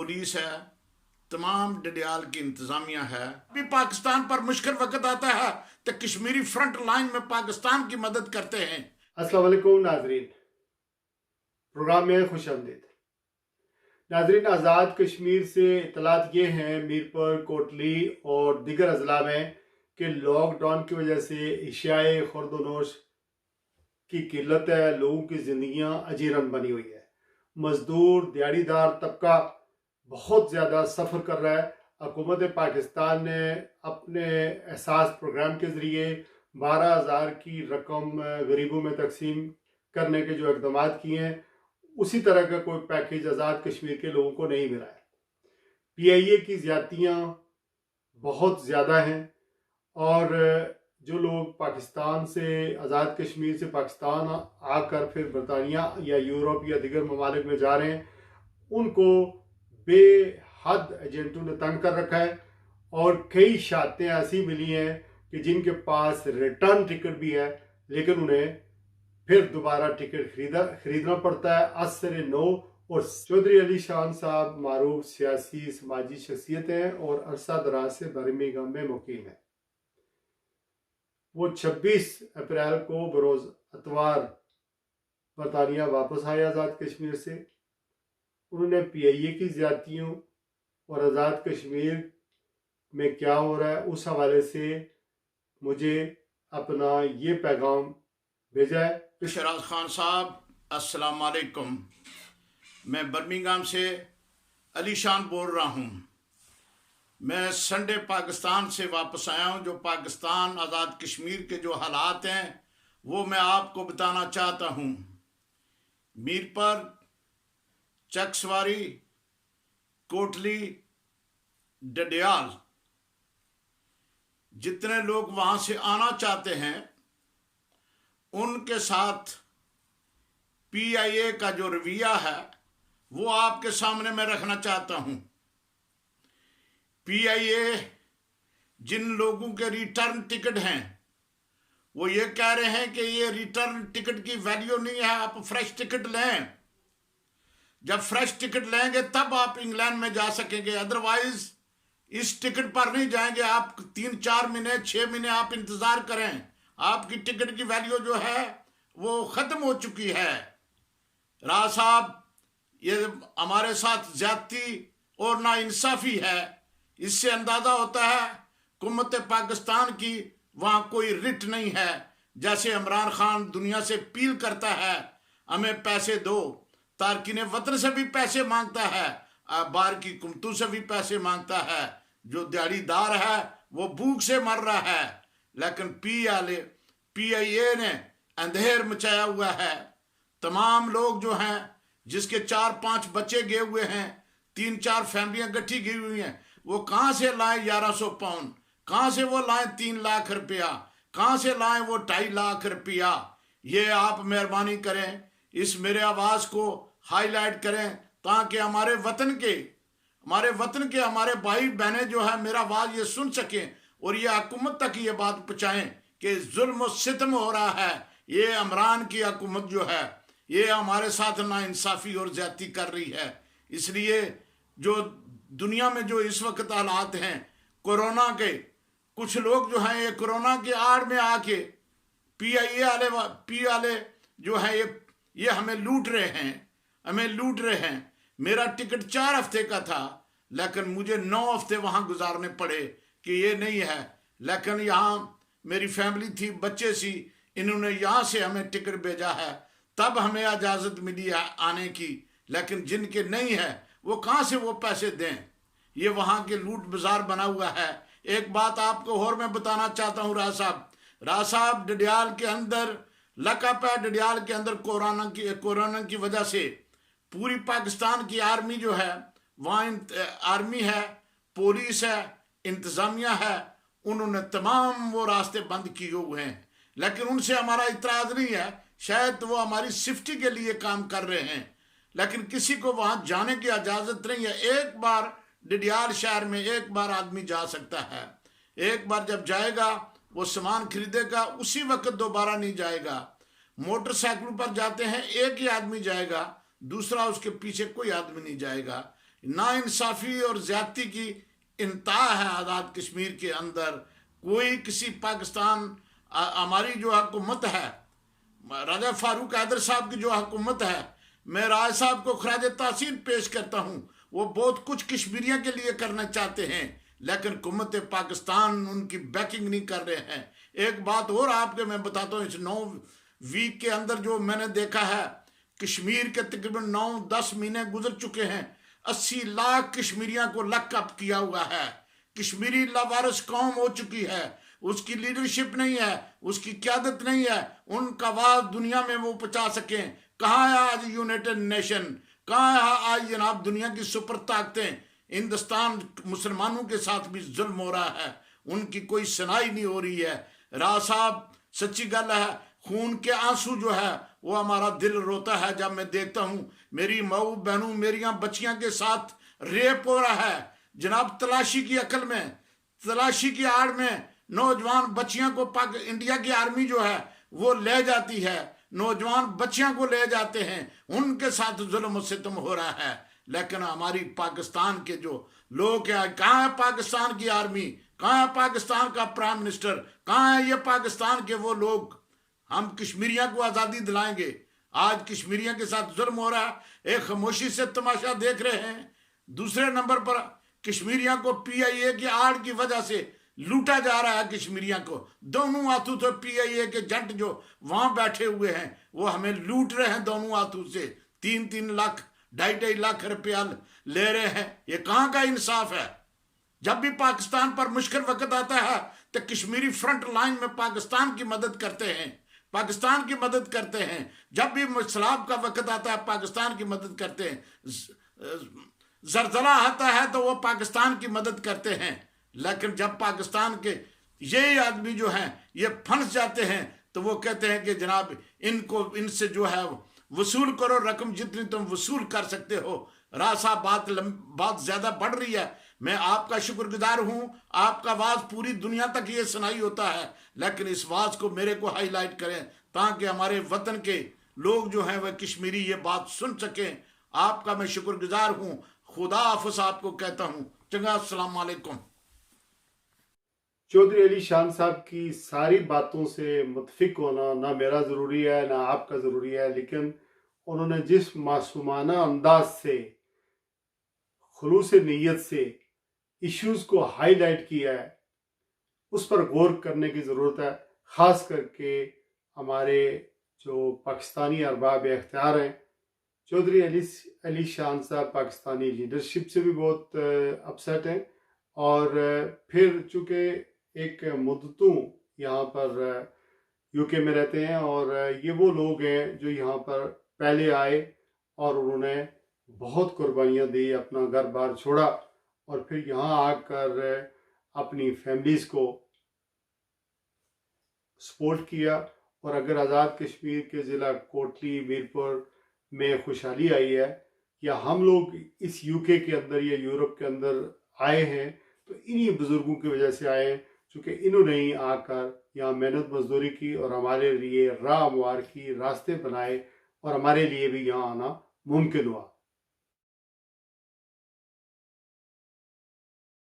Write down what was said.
Police है, तमाम डडियाल की इंतजामिया है। भी पाकिस्तान पर मुश्किल वक्त आता है तो कश्मीरी फ्रंट लाइन में पाकिस्तान की मदद करते हैं। अस्सलाम वालेकुम नाजरीन, प्रोग्राम में खुश आमदीद। नाजरीन, आज़ाद कश्मीर से इतलात ये हैं मीरपुर, कोटली और दीगर अजला में कि लॉकडाउन की वजह से इशाए खुर्दनोश की किल्लत है। लोगों की ज़िंदगियाँ अजीरन बनी हुई है। मज़दूर दिहाड़ीदार तबका बहुत ज़्यादा सफ़र कर रहा है। हुकूमत पाकिस्तान ने अपने एहसास प्रोग्राम के ज़रिए 12,000 की रकम गरीबों में तकसीम करने के जो इकदाम किए हैं, उसी तरह का कोई पैकेज आज़ाद कश्मीर के लोगों को नहीं मिला है। PIA की ज़्यादतियाँ बहुत ज़्यादा हैं और जो लोग पाकिस्तान से, आज़ाद कश्मीर से पाकिस्तान आकर फिर बरतानिया या यूरोप या दीगर ममालिक में जा रहे हैं, उनको बेहद एजेंटों ने तंग कर रखा है। और कई शातें ऐसी मिली हैं कि जिनके पास रिटर्न टिकट भी है, लेकिन उन्हें फिर दोबारा टिकट खरीदना पड़ता है। असर नो और चौधरी अली शान साहब मारूफ सियासी समाजी शख्सियत हैं और अरसा दराज से बर्मिंघम में मुकीम है। वो 26 अप्रैल को बरोज़ अतवार बरतानिया वापस आए आज़ाद कश्मीर से। उन्होंने PIA की ज़्यादतियों और आज़ाद कश्मीर में क्या हो रहा है उस हवाले से मुझे अपना ये पैगाम भेजा है। शराज खान साहब, अस्सलाम वालेकुम। मैं बर्मिंघम से अली शान बोल रहा हूँ। मैं संडे पाकिस्तान से वापस आया हूँ। जो पाकिस्तान आज़ाद कश्मीर के जो हालात हैं वो मैं आपको बताना चाहता हूँ। मीरपुर, चकसवारी, कोटली, डडियाल, जितने लोग वहाँ से आना चाहते हैं उनके साथ PIA का जो रवैया है वो आपके सामने मैं रखना चाहता हूँ। PIA जिन लोगों के रिटर्न टिकट हैं वो ये कह रहे हैं कि ये रिटर्न टिकट की वैल्यू नहीं है, आप फ्रेश टिकट लें। जब फ्रेश टिकट लेंगे तब आप इंग्लैंड में जा सकेंगे, अदरवाइज इस टिकट पर नहीं जाएंगे। आप 3-4 महीने 6 महीने आप इंतजार करें, आपकी टिकट की वैल्यू जो है वो खत्म हो चुकी है। राज साहब, ये हमारे साथ ज्यादती और नाइंसाफी है। इससे अंदाजा होता है हुकूमत पाकिस्तान की वहां कोई रिट नहीं है। जैसे इमरान खान दुनिया से अपील करता है हमें पैसे दो, तारकिन वतन से भी पैसे मांगता है, बाहर की हुकूमतों से भी पैसे मांगता है। जो दिहाड़ीदार है वो भूख से मर रहा है, लेकिन PIA ने अंधेर मचाया हुआ है। तमाम लोग जो हैं जिसके 4-5 बच्चे गए हुए हैं, 3-4 फैमिलियां गठी गई हुई हैं, वो कहाँ से लाएं 1100 पाउंड, कहाँ से वो लाएं 3 लाख रुपया, कहाँ से लाएं वो 2.5 लाख रुपया। ये आप मेहरबानी करें, इस मेरे आवाज़ को हाईलाइट करें ताकि हमारे वतन के हमारे भाई बहनें जो है मेरा आवाज़ ये सुन सकें और ये हुकूमत तक ये बात पहुँचाएं कि जुल्म और सितम हो रहा है। ये इमरान की हुकूमत जो है ये हमारे साथ नाइंसाफ़ी और ज्यादती कर रही है। इसलिए जो दुनिया में जो इस वक्त हालात हैं कोरोना के, कुछ लोग जो हैं ये कोरोना की आड़ में आके PIA वाले जो है ये हमें लूट रहे हैं। मेरा टिकट 4 हफ्ते का था, लेकिन मुझे 9 हफ्ते वहाँ गुजारने पड़े कि ये नहीं है। लेकिन यहाँ मेरी फैमिली थी, बच्चे सी, इन्होंने यहाँ से हमें टिकट भेजा है, तब हमें इजाज़त मिली है आने की। लेकिन जिनके नहीं है वो कहाँ से वो पैसे दें? ये वहाँ के लूट बाजार बना हुआ है। एक बात आपको और मैं बताना चाहता हूँ राज साहब, डडियाल के अंदर लकअप है। डडियाल के अंदर कोरोना की वजह से पूरी पाकिस्तान की आर्मी जो है वहाँ आर्मी है, पुलिस है, इंतज़ामिया है, उन्होंने तमाम वो रास्ते बंद किए हुए हैं। लेकिन उनसे हमारा इतराज़ नहीं है, शायद वो हमारी सेफ्टी के लिए काम कर रहे हैं, लेकिन किसी को वहाँ जाने की इजाज़त नहीं है। एक बार डडियाल शहर में एक बार आदमी जा सकता है, एक बार जब जाएगा वो सामान खरीदेगा, उसी वक्त दोबारा नहीं जाएगा। मोटरसाइकिल पर जाते हैं, एक ही आदमी जाएगा, दूसरा उसके पीछे कोई आदमी नहीं जाएगा। नाइंसाफ़ी और ज़्यादती की इंतहा है आज़ाद कश्मीर के अंदर। कोई किसी पाकिस्तान हमारी जो हुकूमत है, राजा फारूक हैदर साहब की जो हुकूमत है, मैं राय साहब को खराज तहसीन पेश करता हूँ। वो बहुत कुछ कश्मीरियों के लिए करना चाहते हैं, लेकिन हुकूमत पाकिस्तान उनकी बैकिंग नहीं कर रहे हैं। एक बात और आपके मैं बताता हूँ, इस 9 वीक के अंदर जो मैंने देखा है, कश्मीर के तकरीबन 9-10 महीने गुजर चुके हैं, 80 लाख कश्मीरियों को लॉकअप किया हुआ है। कश्मीरी लावारिस कौम हो चुकी है, उसकी लीडरशिप नहीं है, उसकी क़यादत नहीं है, उनका आवाज़ दुनिया में वो पहुँचा सकें। कहाँ है आज यूनाइटेड नेशन, कहाँ है आज जनाब दुनिया की सुपर ताकतें। हिंदुस्तान मुसलमानों के साथ भी जुल्म हो रहा है, उनकी कोई सुनाई नहीं हो रही है। राज साहब सच्ची गल है, खून के आंसू जो है वो हमारा दिल रोता है जब मैं देखता हूँ मेरी माऊ बहनों, मेरिया बच्चियां के साथ रेप हो रहा है जनाब। तलाशी की अकल में, तलाशी की आड़ में नौजवान बच्चियां को इंडिया की आर्मी जो है वो ले जाती है, नौजवान बच्चियां को ले जाते हैं, उनके साथ जुल्म सितम हो रहा है। लेकिन हमारी पाकिस्तान के जो लोग हैं, कहाँ है पाकिस्तान की आर्मी, कहाँ है पाकिस्तान का प्राइम मिनिस्टर, कहाँ है ये पाकिस्तान के वो लोग। हम कश्मीरियों को आज़ादी दिलाएंगे, आज कश्मीरियों के साथ जुल्म हो रहा है, एक खामोशी से तमाशा देख रहे हैं। दूसरे नंबर पर कश्मीरियों को PIA की आड़ की वजह से लूटा जा रहा है। कश्मीरियों को दोनों हाथों से PIA के जंट जो वहां बैठे हुए हैं वो हमें लूट रहे हैं दोनों हाथों से, 3-3 लाख 2.5 लाख रुपया ले रहे हैं। ये कहाँ का इंसाफ है। जब भी पाकिस्तान पर मुश्किल वक्त आता है तो कश्मीरी फ्रंट लाइन में पाकिस्तान की मदद करते हैं, पाकिस्तान की मदद करते हैं। जब भी सैलाब का वक्त आता है पाकिस्तान की मदद करते हैं, जलजला आता है तो वो पाकिस्तान की मदद करते हैं। लेकिन जब पाकिस्तान के ये आदमी जो हैं ये फंस जाते हैं तो वो कहते हैं कि जनाब इनसे जो है वसूल करो रकम जितनी तुम वसूल कर सकते हो। राज साहब बात ज़्यादा बढ़ रही है। मैं आपका शुक्रगुजार हूँ, आपका आवाज़ पूरी दुनिया तक ये सुनाई होता है, लेकिन इस आवाज़ को मेरे को हाईलाइट करें ताकि हमारे वतन के लोग जो हैं वह कश्मीरी ये बात सुन सकें। आपका मैं शुक्रगुजार हूँ। खुदा हाफिज़ आपको कहता हूँ। चंगा, अस्सलाम वालेकुम। चौधरी अली शान साहब की सारी बातों से मुतफिक होना ना मेरा ज़रूरी है ना आपका ज़रूरी है, लेकिन उन्होंने जिस मासूमाना अंदाज से, खुलूस नीयत से इश्यूज़ को हाईलाइट किया है उस पर गौर करने की ज़रूरत है। ख़ास करके हमारे जो पाकिस्तानी अरबाब इख्तियार हैं, चौधरी अली शान साहब पाकिस्तानी लीडरशिप से भी बहुत अपसेट हैं, और फिर चूँकि एक मुद्दतों यहाँ पर UK में रहते हैं, और ये वो लोग हैं जो यहाँ पर पहले आए और उन्होंने बहुत कुर्बानियाँ दी, अपना घर बार छोड़ा और फिर यहाँ आकर अपनी फैमिलीज़ को सपोर्ट किया। और अगर आज़ाद कश्मीर के ज़िला कोटली मीरपुर में खुशहाली आई है या हम लोग इस UK के अंदर या यूरोप के अंदर आए हैं तो इन्हीं बुज़ुर्गों की वजह से आए हैं, चूँकि इन्होंने ही आकर यहाँ मेहनत मजदूरी की और हमारे लिए राह हमवार की, रास्ते बनाए और हमारे लिए भी यहाँ आना मुमकिन हुआ।